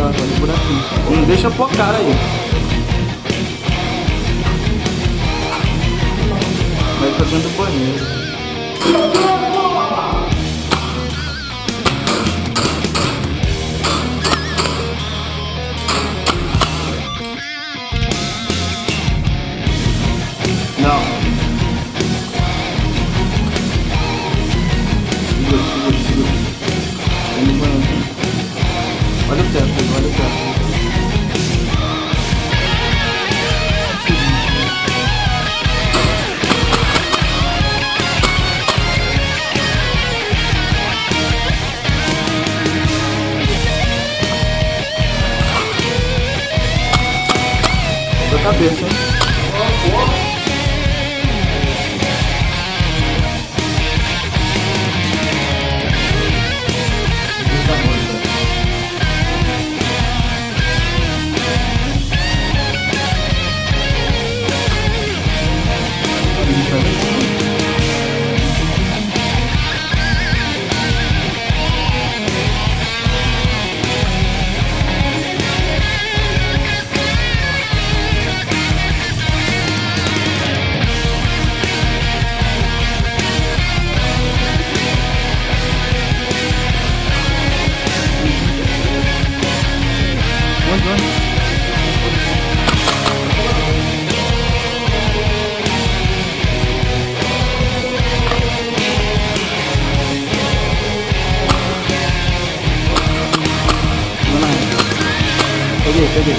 Olha o buraquinho. Não deixa pôr a cara aí. Vai pra dentro do banheiro. Não. Segura. Vem no banheiro. Olha o teto, olha o teto. Da cabeça, hein?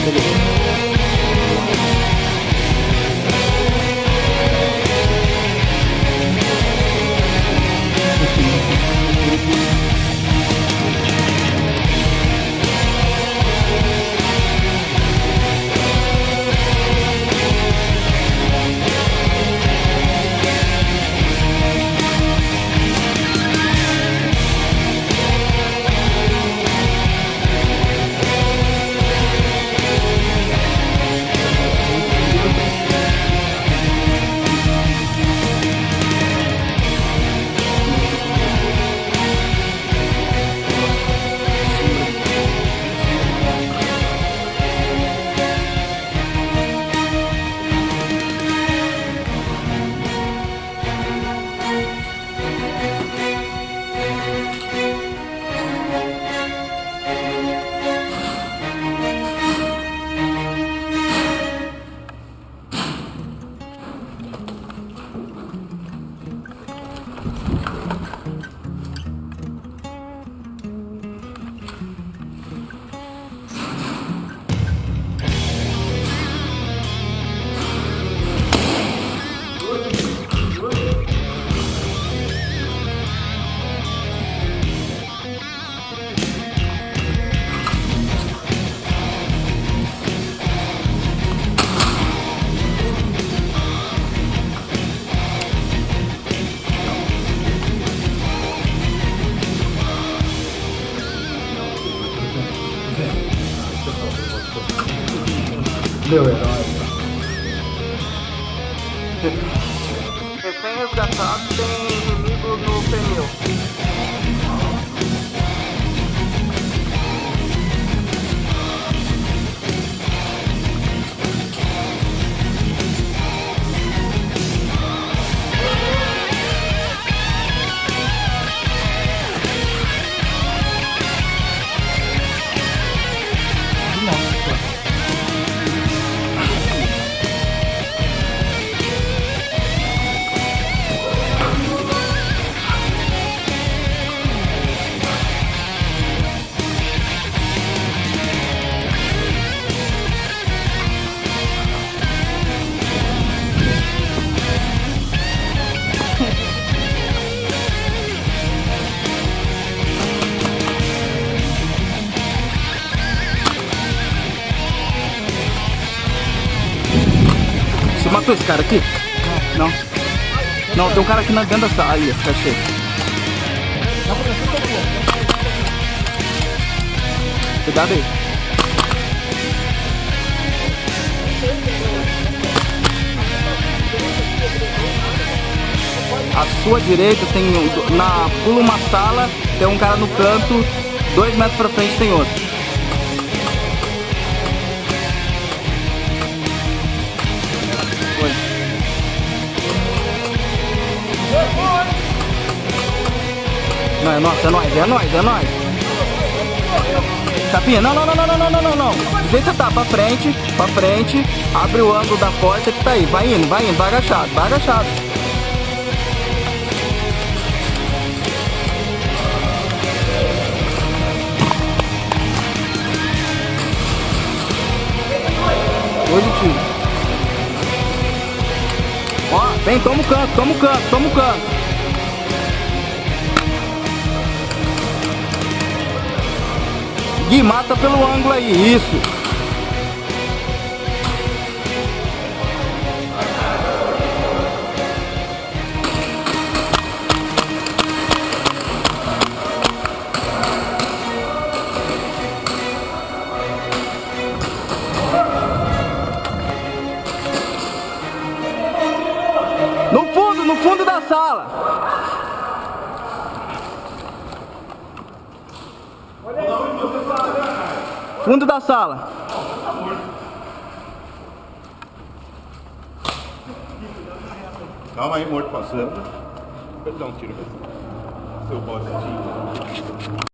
Peguei. Meu herói. Recém-resgatado tem inimigo no pneu. Você matou esse cara aqui? Não. Não, tem um cara aqui dentro da sala. Aí, achei. Cuidado aí. À sua direita tem pula uma sala, tem um cara no canto, 2 metros pra frente tem outro. é nóis, é nóis, é nóis, é nóis. Chapinha, não. Do jeito que você tá, pra frente, abre o ângulo da porta que tá aí, vai indo, vai agachado, vai agachado. Positivo. Ó, vem, toma o canto. Gui, mata pelo ângulo aí, isso. No fundo da sala. Fundo da sala. Calma aí, morto passando. Vou dar um tiro. Seu bote.